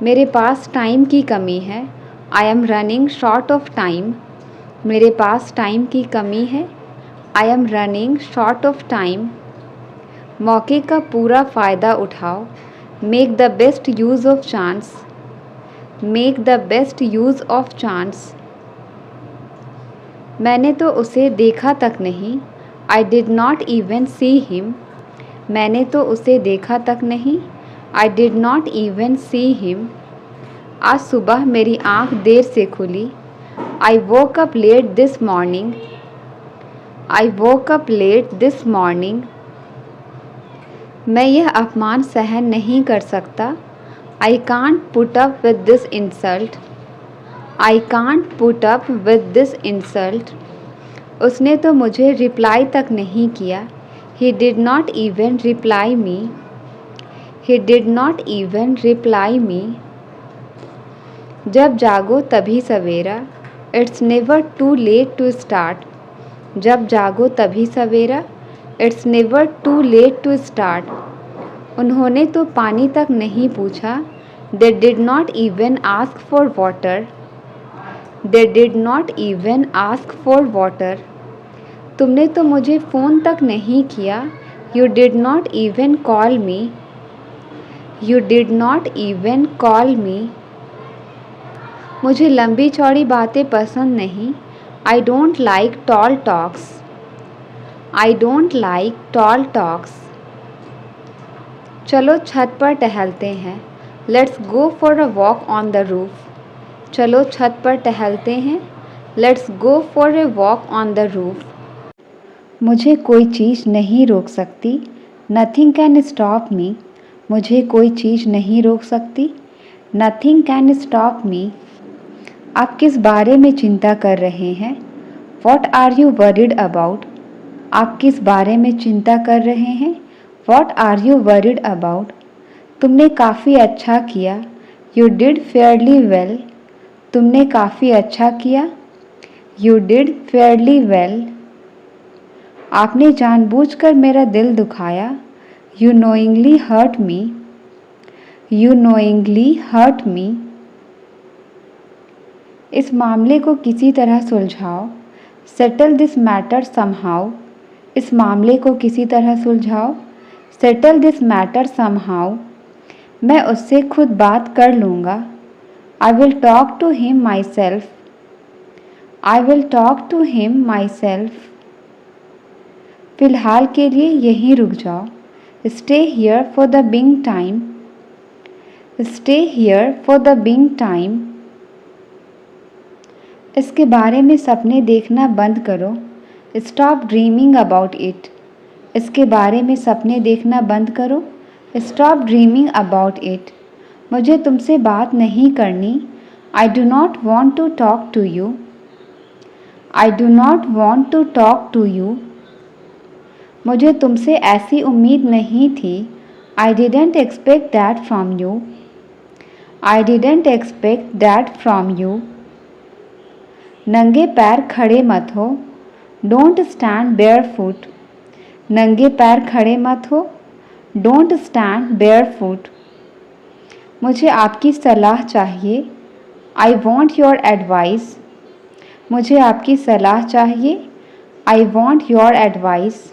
मेरे पास टाइम की कमी है। I am running short of time. मेरे पास टाइम की कमी है। I am running short of time. मौके का पूरा फ़ायदा उठाओ। Make the best use of chance. Make the best use of chance. मैंने तो उसे देखा तक नहीं। I did not even see him. मैंने तो उसे देखा तक नहीं। I did not even see him. आज सुबह मेरी आँख देर से खुली। आई woke up late this morning. I woke up late this morning. मैं यह अपमान सहन नहीं कर सकता। I can't put up with this insult. I can't put up with this insult. उसने तो मुझे रिप्लाई तक नहीं किया। He did not even reply me. He did not even reply me. जब जागो तभी सवेरा। It's never too late to start. जब जागो तभी सवेरा। It's never too late to start. उन्होंने तो पानी तक नहीं पूछा। They did not even ask for water. They did not even ask for water. तुमने तो मुझे फ़ोन तक नहीं किया। You did not even call me. You did not even call me. मुझे लंबी चौड़ी बातें पसंद नहीं। I don't like tall talks. I don't like tall talks. चलो छत पर टहलते हैं। Let's go for a walk on the roof. चलो छत पर टहलते हैं। Let's go for a walk on the roof. मुझे कोई चीज़ नहीं रोक सकती। Nothing can stop me. मुझे कोई चीज़ नहीं रोक सकती। Nothing can stop me. आप किस बारे में चिंता कर रहे हैं? What are you worried about? आप किस बारे में चिंता कर रहे हैं? What are you worried about? तुमने काफ़ी अच्छा किया। You did fairly well. तुमने काफ़ी अच्छा किया। You did fairly well. आपने जानबूझकर मेरा दिल दुखाया। You knowingly hurt me. You knowingly hurt me. इस मामले को किसी तरह सुलझाओ। Settle this matter somehow. इस मामले को किसी तरह सुलझाओ। Settle this matter somehow. मैं उससे खुद बात कर लूँगा। I will talk to him myself. I will talk to him myself. फ़िलहाल के लिए यहीं रुक जाओ। Stay here for the being time. Stay here for the being time. इसके बारे में सपने देखना बंद करो। Stop dreaming about it. इसके बारे में सपने देखना बंद करो। Stop dreaming about it. मुझे तुमसे बात नहीं करनी। I do not want to talk to you. I do not want to talk to you. मुझे तुमसे ऐसी उम्मीद नहीं थी। I didn't expect that from you. I didn't expect that from you. नंगे पैर खड़े मत हो। Don't stand barefoot. नंगे पैर खड़े मत हो। Don't stand barefoot. मुझे आपकी सलाह चाहिए। I want your advice. मुझे आपकी सलाह चाहिए। I want your advice.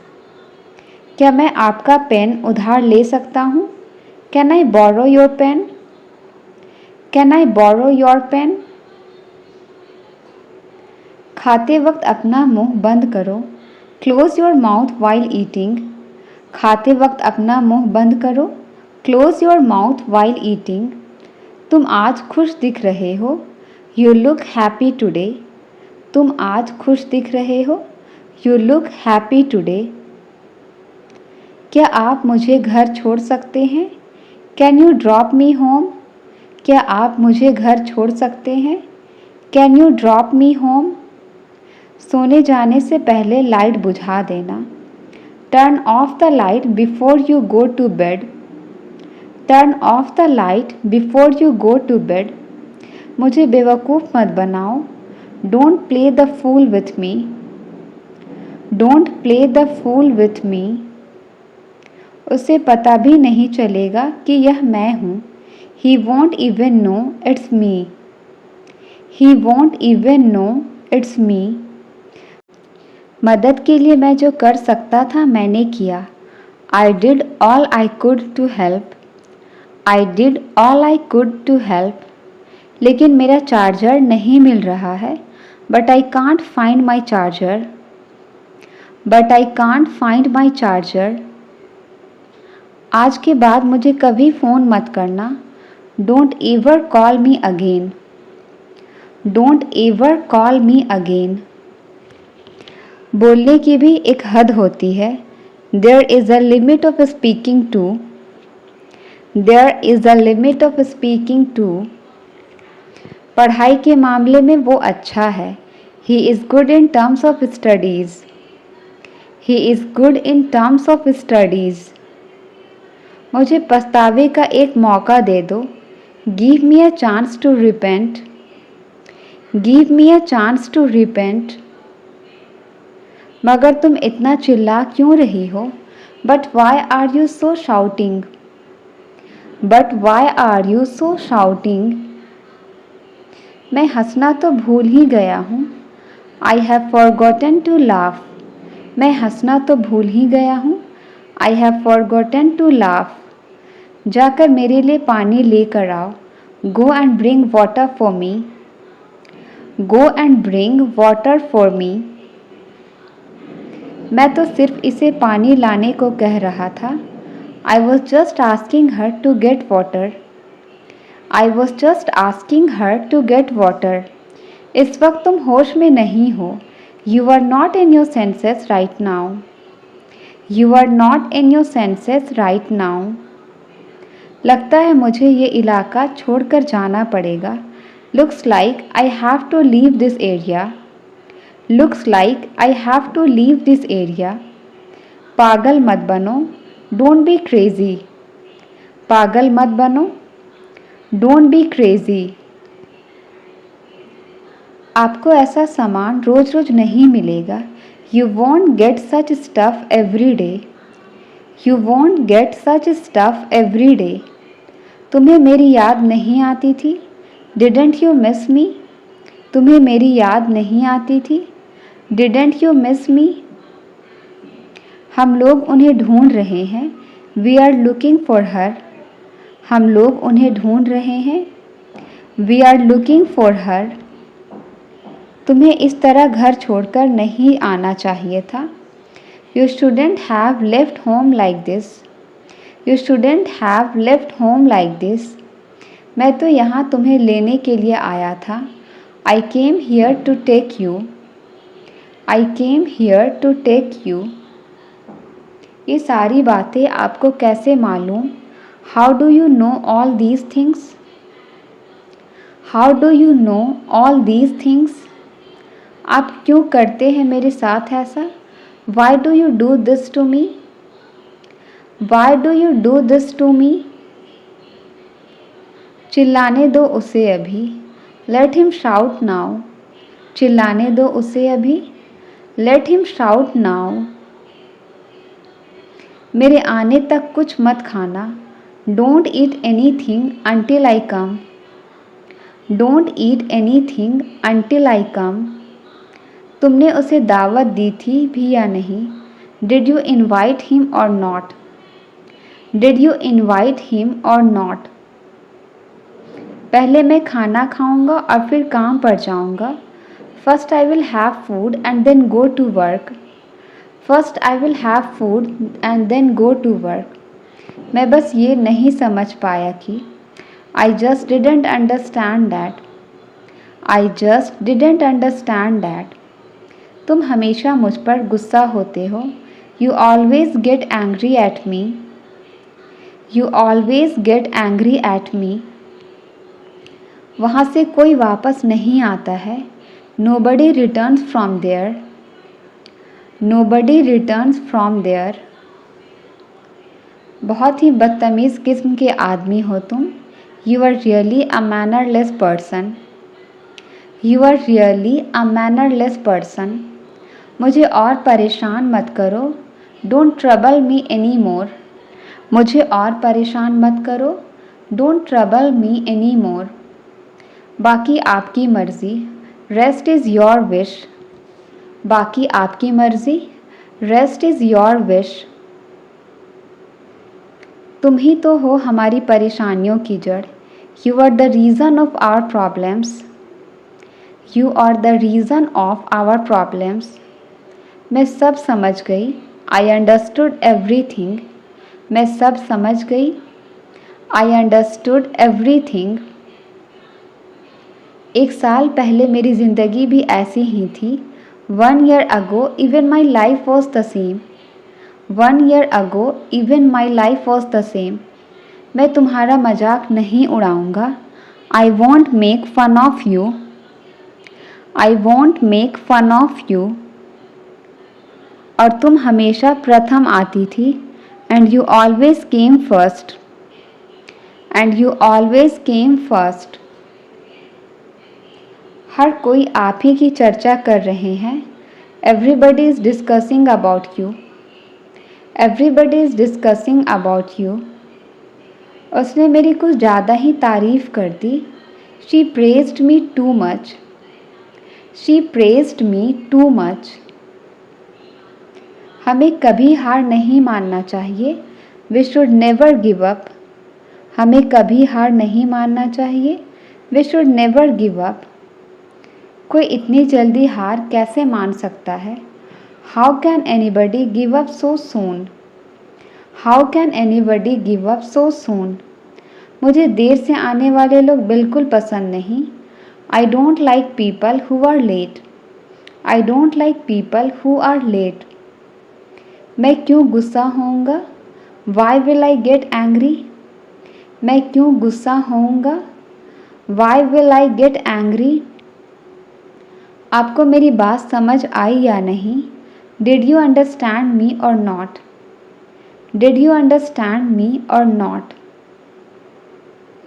क्या मैं आपका पेन उधार ले सकता हूँ? Can I borrow your pen? Can I borrow your pen? खाते वक्त अपना मुंह बंद करो। Close your mouth while eating. खाते वक्त अपना मुंह बंद करो। Close your mouth while eating. तुम आज खुश दिख रहे हो। You look happy today. तुम आज खुश दिख रहे हो। You look happy today. क्या आप मुझे घर छोड़ सकते हैं? Can you drop me home? क्या आप मुझे घर छोड़ सकते हैं? Can you drop me home? सोने जाने से पहले लाइट बुझा देना। Turn off the light before you go to bed. Turn off the light before you go to bed. मुझे बेवकूफ़ मत बनाओ। Don't play the fool with me. Don't play the fool with me. उसे पता भी नहीं चलेगा कि यह मैं हूँ। He won't even know it's me. He won't even know it's me. मदद के लिए मैं जो कर सकता था मैंने किया. I did all I could to help. I did all I could to help. लेकिन मेरा चार्जर नहीं मिल रहा है. But I can't find my charger. But I can't find my charger. आज के बाद मुझे कभी फ़ोन मत करना. Don't ever call me again. Don't ever call me again. बोलने की भी एक हद होती है. There is a limit of speaking to. There is a limit of speaking to. पढ़ाई के मामले में वो अच्छा है. He is good in terms of studies. He is good in terms of studies. मुझे पछतावे का एक मौका दे दो. Give me a chance to repent. Give me a chance to repent. मगर तुम इतना चिल्ला क्यों रही हो? But why are you so shouting? But why are you so shouting? मैं हंसना तो भूल ही गया हूँ. I have forgotten to laugh. मैं हंसना तो भूल ही गया हूँ. I have forgotten to laugh. जाकर मेरे लिए पानी लेकर आओ. Go and bring water for me. Go and bring water for me. मैं तो सिर्फ इसे पानी लाने को कह रहा था. I was just asking her to get water. I was just asking her to get water. इस वक्त तुम होश में नहीं हो. You are not in your senses right now. You are not in your senses right now. लगता है मुझे ये इलाका छोड़कर जाना पड़ेगा. Looks like I have to leave this area. Looks like I have to leave this area. पागल मत बनो. Don't be crazy. पागल मत बनो. Don't be crazy. आपको ऐसा सामान रोज रोज नहीं मिलेगा. You won't get such stuff every day. You won't get such stuff every day. तुम्हें मेरी याद नहीं आती थी. Didn't you miss me? तुम्हें मेरी याद नहीं आती थी. Didn't you miss me? हम लोग उन्हें ढूंढ रहे हैं. We are looking for her. हम लोग उन्हें ढूंढ रहे हैं. We are looking for her. तुम्हें इस तरह घर छोड़कर नहीं आना चाहिए था. You shouldn't have left home like this. You shouldn't have left home like this. मैं तो यहाँ तुम्हें लेने के लिए आया था. I came here to take you. I came here to take you. ये सारी बातें आपको कैसे मालूम? How do you know all these things? How do you know all these things? आप क्यों करते हैं मेरे साथ ऐसा? Why do you do this to me? Why do you do this to me? चिल्लाने दो उसे अभी. Let him shout now. चिल्लाने दो उसे अभी. Let him shout now. मेरे आने तक कुछ मत खाना. Don't eat anything until I come. Don't eat anything until I come. तुमने उसे दावत दी थी भी या नहीं? Did you invite him or not? Did you invite him or not? पहले मैं खाना खाऊंगा और फिर काम पर जाऊंगा. First I will have food and then go to work. First I will have food and then go to work. मैं बस ये नहीं समझ पाया कि I just didn't understand that. I just didn't understand that. तुम हमेशा मुझ पर गुस्सा होते हो. You always get angry at me. You always get angry at me. वहाँ से कोई वापस नहीं आता है. Nobody returns from there. Nobody returns from there. बहुत ही बदतमीज़ किस्म के आदमी हो तुम. You are really a mannerless person. You are really a mannerless person. मुझे और परेशान मत करो. Don't trouble me anymore. मुझे और परेशान मत करो. Don't trouble me any more. बाकी आपकी मर्ज़ी, रेस्ट इज़ योर विश। बाकी आपकी मर्ज़ी, रेस्ट इज़ योर विश। तुम ही तो हो हमारी परेशानियों की जड़। You are the reason of our problems. You are the reason of our problems. मैं सब समझ गई। I understood everything. मैं सब समझ गई। I understood everything. 1 साल पहले मेरी ज़िंदगी भी ऐसी ही थी। 1 year ago even my life was the same। 1 year ago even my life was the same। मैं तुम्हारा मजाक नहीं उड़ाऊंगा। I won't make fun of you। I won't make fun of you। और तुम हमेशा प्रथम आती थी। And you always came first। And you always came first। हर कोई आप ही की चर्चा कर रहे हैं। Everybody is discussing about you। Everybody is discussing about you। उसने मेरी कुछ ज़्यादा ही तारीफ़ कर दी। She praised me too much। She praised me too much। हमें कभी हार नहीं मानना चाहिए। We should never give up। हमें कभी हार नहीं मानना चाहिए। We should never give up। कोई इतनी जल्दी हार कैसे मान सकता है। How can anybody give up so soon। How can anybody give up so soon। मुझे देर से आने वाले लोग बिल्कुल पसंद नहीं। I don't like people who are late। I don't like people who are late। मैं क्यों गुस्सा होऊंगा। Why will I get angry। मैं क्यों गुस्सा होऊंगा। Why will I get angry। आपको मेरी बात समझ आई या नहीं। Did you understand me or not। Did you understand me or not।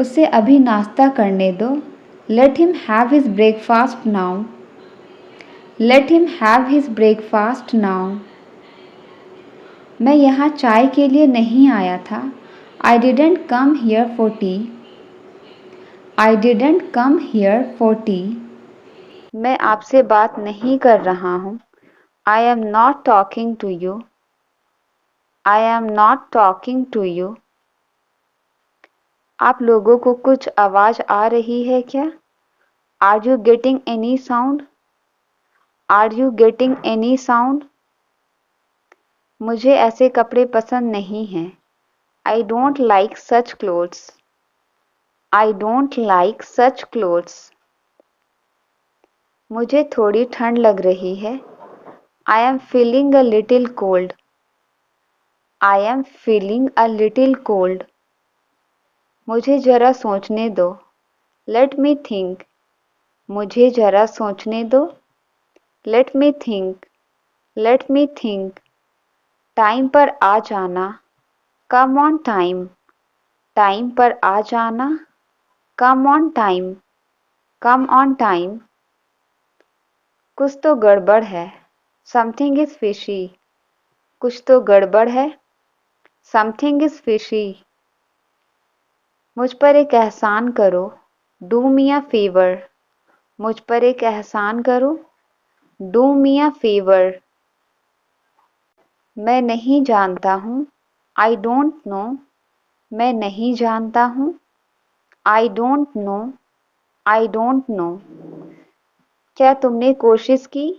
उसे अभी नाश्ता करने दो। Let him have his breakfast now। Let him have his breakfast now। मैं यहाँ चाय के लिए नहीं आया था। I didn't come here for tea। I didn't come here for tea। मैं आपसे बात नहीं कर रहा हूँ। I am not talking to you। I am not talking to you। आप लोगों को कुछ आवाज़ आ रही है क्या। Are you getting any sound। Are you getting any sound। मुझे ऐसे कपड़े पसंद नहीं हैं। I don't like such clothes। I don't like such clothes। मुझे थोड़ी ठंड लग रही है। I am feeling a little cold। I am feeling a little cold। मुझे ज़रा सोचने दो। Let me think। मुझे ज़रा सोचने दो। Let me think। Let me think। Time पर आ जाना। Come on time। टाइम पर आ जाना। Come on time। Come on time। कुछ तो गड़बड़ है। Something is fishy। कुछ तो गड़बड़ है। Something is fishy। मुझ पर एक एहसान करो। Do me a favor। मुझ पर एक एहसान करो। Do me a favor। मैं नहीं जानता हूँ। I don't know। मैं नहीं जानता हूँ। I don't know। I don't know। क्या तुमने कोशिश की।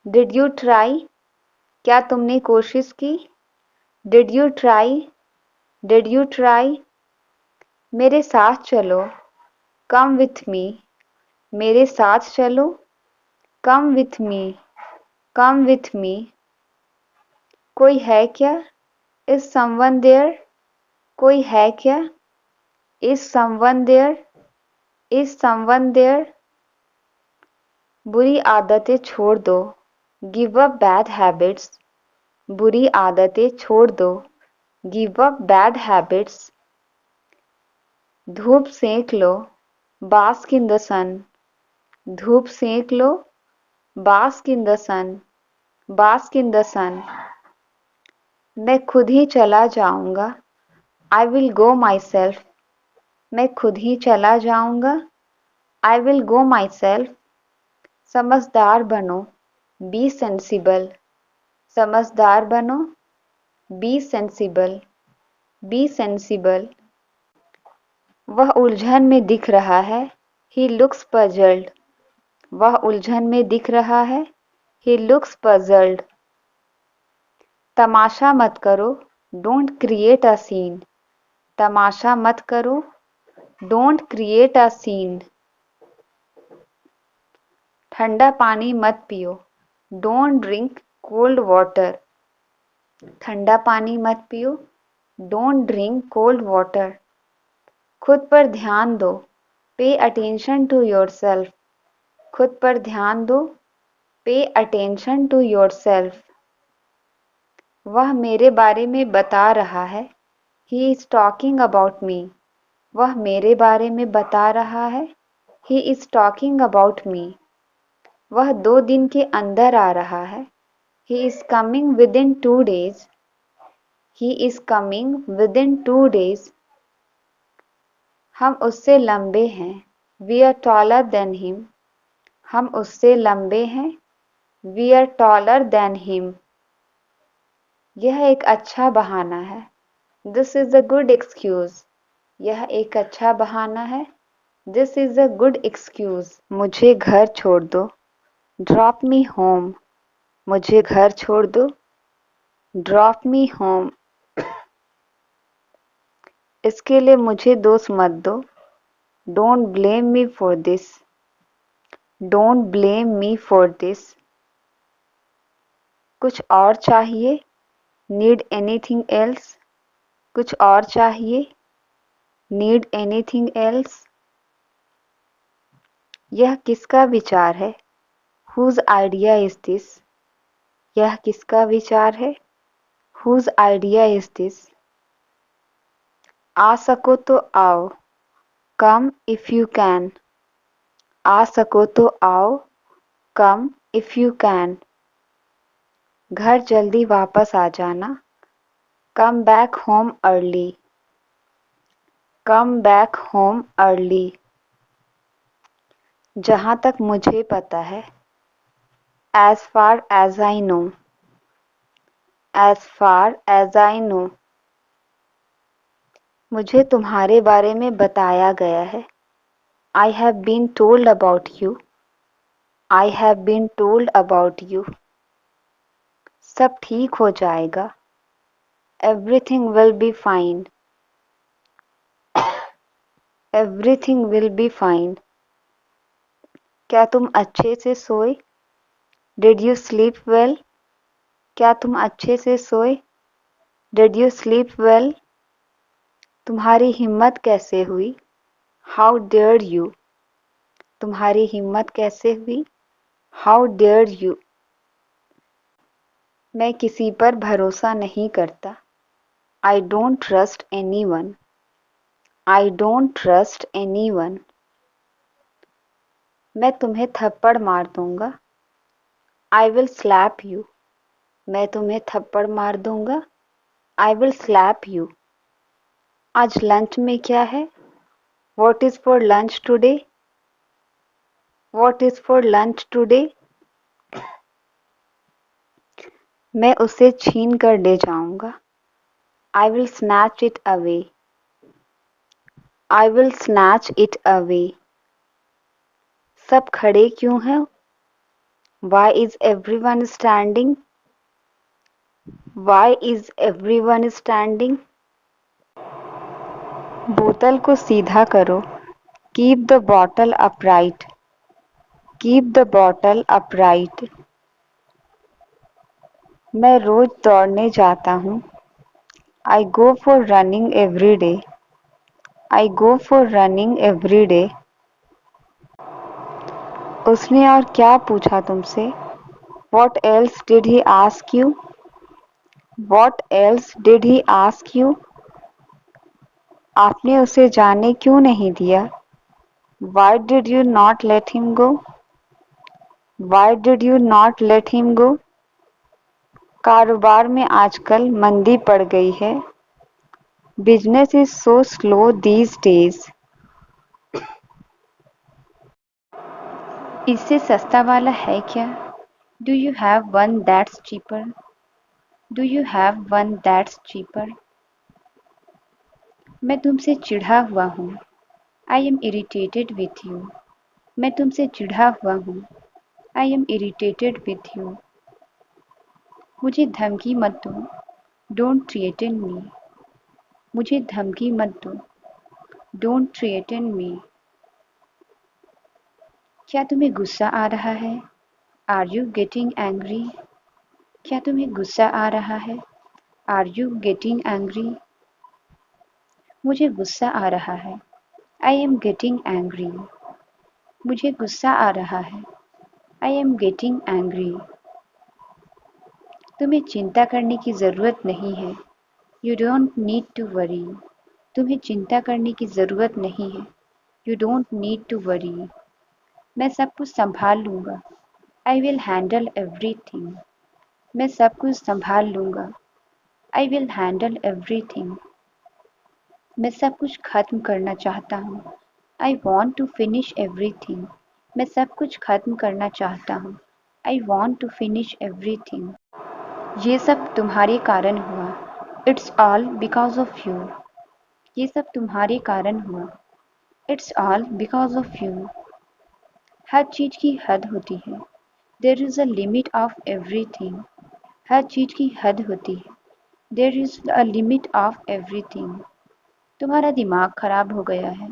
Did you try। क्या तुमने कोशिश की। Did you try। Did you try। मेरे साथ चलो। Come with me। मेरे साथ चलो। Come with me। Come with me। कोई है क्या। Is someone there। कोई है क्या। Is someone there। Is someone there। बुरी आदतें छोड़ दो। Give up bad habits। बुरी आदतें छोड़ दो। Give up bad habits। धूप सेंक लो। Bask in the sun। धूप सेंक लो। Bask in the sun। Bask in the sun। मैं खुद ही चला जाऊंगा। I will go myself। मैं खुद ही चला जाऊंगा। I will go myself. समझदार बनो। Be sensible. समझदार बनो। Be sensible. Be sensible. वह उलझन में दिख रहा है। He looks puzzled. वह उलझन में दिख रहा है। He looks puzzled. तमाशा मत करो। Don't create a scene. तमाशा मत करो। Don't create a scene. ठंडा पानी मत पियो। Don't drink cold water. ठंडा पानी मत पियो। Don't drink cold water. खुद पर ध्यान दो। Pay attention to yourself. खुद पर ध्यान दो। Pay attention to yourself. वह मेरे बारे में बता रहा है। He is talking about me. वह मेरे बारे में बता रहा है। He is talking about me. वह 2 दिन के अंदर आ रहा है। He is coming within 2 days. He is coming within 2 days. हम उससे लंबे हैं। We are taller than him. हम उससे लंबे हैं। We are taller than him. यह एक अच्छा बहाना है। This is a good excuse. यह एक अच्छा बहाना है। This is a good excuse. मुझे घर छोड़ दो। Drop me home. मुझे घर छोड़ दो। Drop me home. इसके लिए मुझे दोष मत दो। Don't blame me for this. Don't blame me for this. कुछ और चाहिए। Need anything else. कुछ और चाहिए। Need anything else. यह किसका विचार है। Whose idea is this. यह किसका विचार है। Whose idea is this. आ सको तो आओ। Come if you can. आ सको तो आओ। Come if you can. घर जल्दी वापस आ जाना। Come back home early. Come back home early. जहाँ तक मुझे पता है। As far as I know. As far as I know. मुझे तुम्हारे बारे में बताया गया है। I have been told about you. I have been told about you. सब ठीक हो जाएगा। Everything will be fine. Everything will be fine. क्या तुम अच्छे से सोए। Did you sleep well? क्या तुम अच्छे से सोए। Did you sleep well? तुम्हारी हिम्मत कैसे हुई। How dared you? तुम्हारी हिम्मत कैसे हुई। How dared you? मैं किसी पर भरोसा नहीं करता। I don't trust anyone. I don't trust anyone. मैं तुम्हें थप्पड़ मार दूंगा। I will slap you. मैं तुम्हें थप्पड़ मार दूंगा। I will slap you. आज लंच में क्या है। What is for lunch today? What is for lunch today? मैं उसे छीन कर ले जाऊंगा। I will snatch it away. I will snatch it away. सब खड़े क्यों हैं। Why is everyone standing? Why is everyone standing? बोतल को सीधा करो। Keep the bottle upright. Keep the bottle upright. मैं रोज दौड़ने जाता हूँ। I go for running every day. I go for running every day. उसने और क्या पूछा तुमसे। What else did he ask you? What else did he ask you? आपने उसे जाने क्यों नहीं दिया। Why did you not let him go? Why did you not let him go? कारोबार में आजकल मंदी पड़ गई है। Business is so slow these days. इससे सस्ता वाला है क्या? Do you have one that's cheaper? Do you have one that's cheaper? मैं तुमसे चिढ़ा हुआ हूँ। I am irritated with you. मैं तुमसे चिढ़ा हुआ हूँ। I am irritated with you. मुझे धमकी मत दो। Don't threaten me. मुझे धमकी मत दो। Don't threaten me. क्या तुम्हें गुस्सा आ रहा है? Are you getting angry? क्या तुम्हें गुस्सा आ रहा है? Are you getting angry? मुझे गुस्सा आ रहा है। I am getting angry. मुझे गुस्सा आ रहा है। I am getting angry. तुम्हें चिंता करने की ज़रूरत नहीं है। You don't need to worry. तुम्हें चिंता करने की ज़रूरत नहीं है। You don't need to worry. मैं सब कुछ संभाल लूँगा। I will handle everything. मैं सब कुछ संभाल लूँगा। I will handle everything. मैं सब कुछ खत्म करना चाहता हूँ। I want to finish everything. मैं सब कुछ खत्म करना चाहता हूँ। I want to finish everything. ये सब तुम्हारे कारण हुआ। It's all because of you. ये सब तुम्हारे कारण हुआ। It's all because of you. हर चीज़ की हद होती है। There is a limit of everything. हर चीज़ की हद होती है। There is a limit of everything. तुम्हारा दिमाग खराब हो गया है।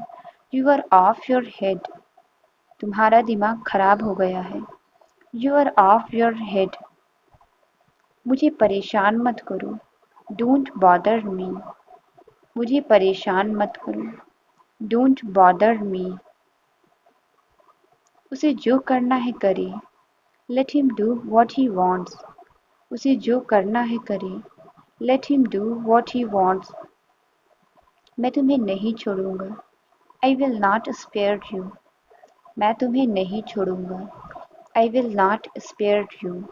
You are off your head. तुम्हारा दिमाग खराब हो गया है। You are off your head. मुझे परेशान मत करो। Don't bother me. मुझे परेशान मत करो। Don't bother me. उसे जो करना है करे। Let him do what he wants. उसे जो करना है करे। Let him do what he wants. मैं तुम्हें नहीं छोड़ूंगा। I will not spare you. मैं तुम्हें नहीं छोड़ूंगा। I will not spare you.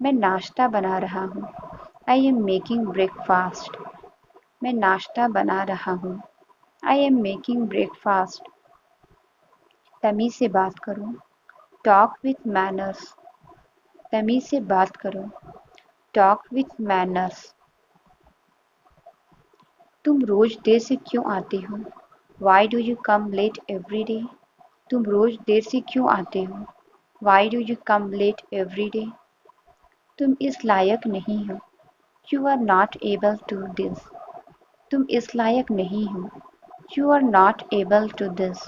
मैं नाश्ता बना रहा हूँ। I am making breakfast. मैं नाश्ता बना रहा हूँ। I am making breakfast. तमीज़ से बात करो। Talk with manners. तमीज़ से बात करो। Talk with manners. तुम रोज देर से क्यों आते हो? Why do you come late every day? तुम रोज देर से क्यों आते हो? Why do you come late every day? तुम इस लायक नहीं हो। You are not able to this. तुम इस लायक नहीं हो। You are not able to this.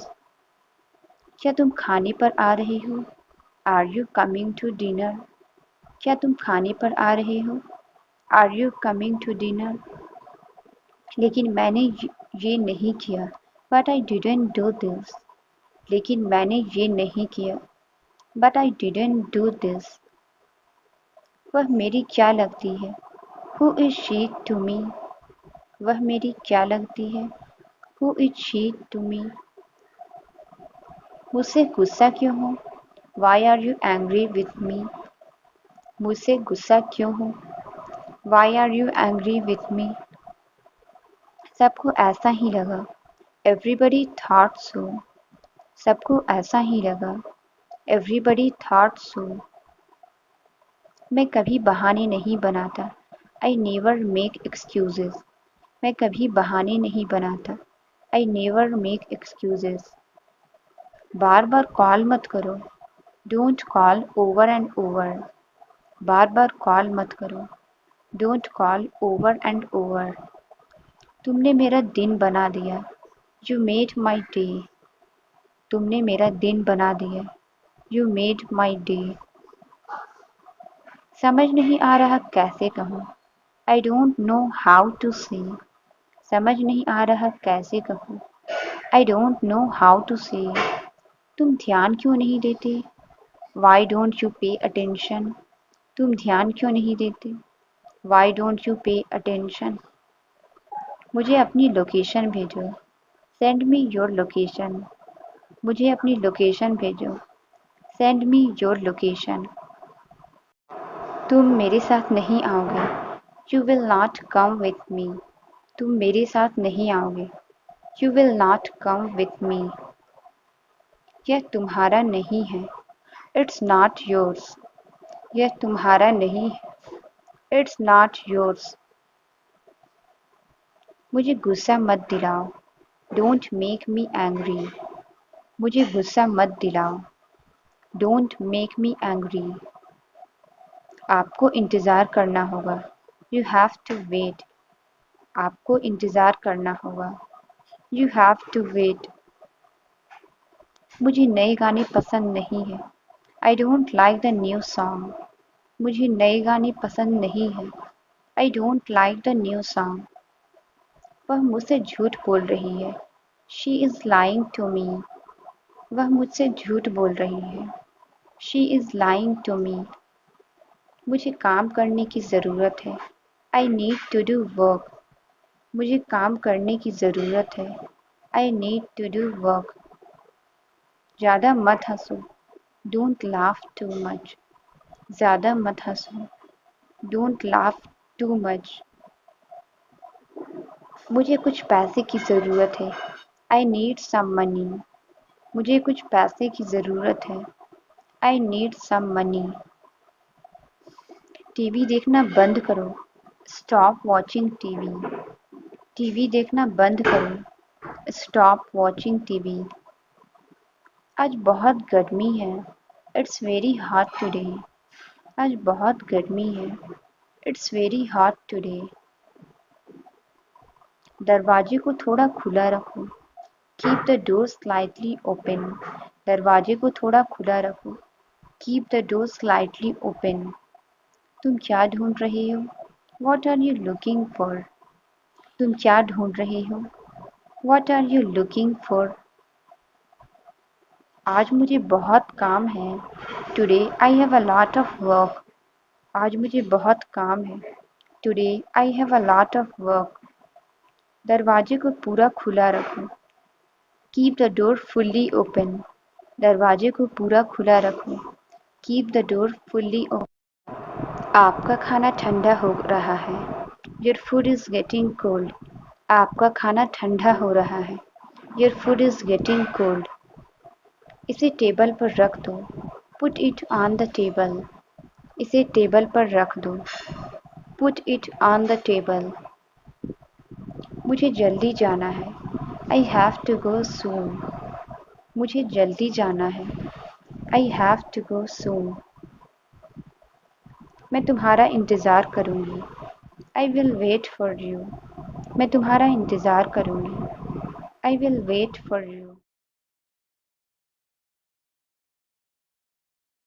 क्या तुम खाने पर आ रहे हो? Are you coming to dinner? क्या तुम खाने पर आ रहे हो? Are you coming to dinner? लेकिन मैंने ये नहीं किया। But I didn't do this. लेकिन मैंने ये नहीं किया। But I didn't do this. वह मेरी क्या लगती है? Who is she to me? वह मेरी क्या लगती है? हु इज शी टू मी? मुझसे गुस्सा क्यों हो? Why are you angry with me? मुझसे गुस्सा क्यों हो? Why are you angry with me? सबको ऐसा ही लगा। Everybody thought so. सबको ऐसा ही लगा। Everybody thought so. मैं कभी बहाने नहीं बनाता। I never make excuses. मैं कभी बहाने नहीं बनाता। I never make excuses. बार बार कॉल मत करो। Don't call over and over. बार बार कॉल मत करो। Don't call over and over. तुमने मेरा दिन बना दिया। You made my day. तुमने मेरा दिन बना दिया। You made my day. समझ नहीं आ रहा कैसे कहूँ। I don't know how to say. समझ नहीं आ रहा कैसे कहूँ। I don't know how to say. तुम ध्यान क्यों नहीं देते? Why don't you pay attention? तुम ध्यान क्यों नहीं देते? Why don't you pay attention? मुझे अपनी लोकेशन भेजो। Send me your location. मुझे अपनी लोकेशन भेजो। Send me your location. तुम मेरे साथ नहीं आओगे। You will not come with me. तुम मेरे साथ नहीं आओगे। You will not come with me. यह तुम्हारा नहीं है। It's not yours. यह तुम्हारा नहीं है। It's not yours. मुझे गुस्सा मत दिलाओ। Don't make me angry. मुझे गुस्सा मत दिलाओ। Don't make me angry. आपको इंतज़ार करना होगा। You have to wait. आपको इंतज़ार करना होगा। You have to wait. मुझे नए गाने पसंद नहीं है। I don't like the new song. मुझे नए गाने पसंद नहीं है। I don't like the new song. वह मुझसे झूठ बोल रही है। She is lying to me. वह मुझसे झूठ बोल रही है। She is lying to me. मुझे काम करने की ज़रूरत है। I need to do work. मुझे काम करने की ज़रूरत है। I need to do work. ज़्यादा मत हंसो। Don't laugh too much. ज़्यादा मत हंसो। Don't laugh too much. मुझे कुछ पैसे की ज़रूरत है। I need some money. मुझे कुछ पैसे की ज़रूरत है। I need some money. TV देखना बंद करो। Stop watching TV. टीवी देखना बंद करो। Stop watching TV. आज बहुत गर्मी है। It's very hot today. आज बहुत गर्मी है। It's very hot today. दरवाजे को थोड़ा खुला रखो। Keep the door slightly open. दरवाजे को थोड़ा खुला रखो। Keep the door slightly open. तुम क्या ढूंढ रहे हो? What are you looking for? तुम क्या ढूंढ रहे हो? What are you looking for? आज मुझे बहुत काम है। Today I have a lot of work. आज मुझे बहुत काम है। Today I have a lot of work. दरवाजे को पूरा खुला रखो। Keep the door fully open. दरवाजे को पूरा खुला रखो। Keep the door fully open. आपका खाना ठंडा हो रहा है। Your food is getting cold. आपका खाना ठंडा हो रहा है। Your food is getting cold. इसे टेबल पर रख दो। Put it on the table. इसे टेबल पर रख दो। Put it on the table. मुझे जल्दी जाना है। I have to go soon. मुझे जल्दी जाना है। I have to go soon. मैं तुम्हारा इंतज़ार करूँगी। I will wait for you. मैं तुम्हारा इंतज़ार करूँगी। I will wait for you.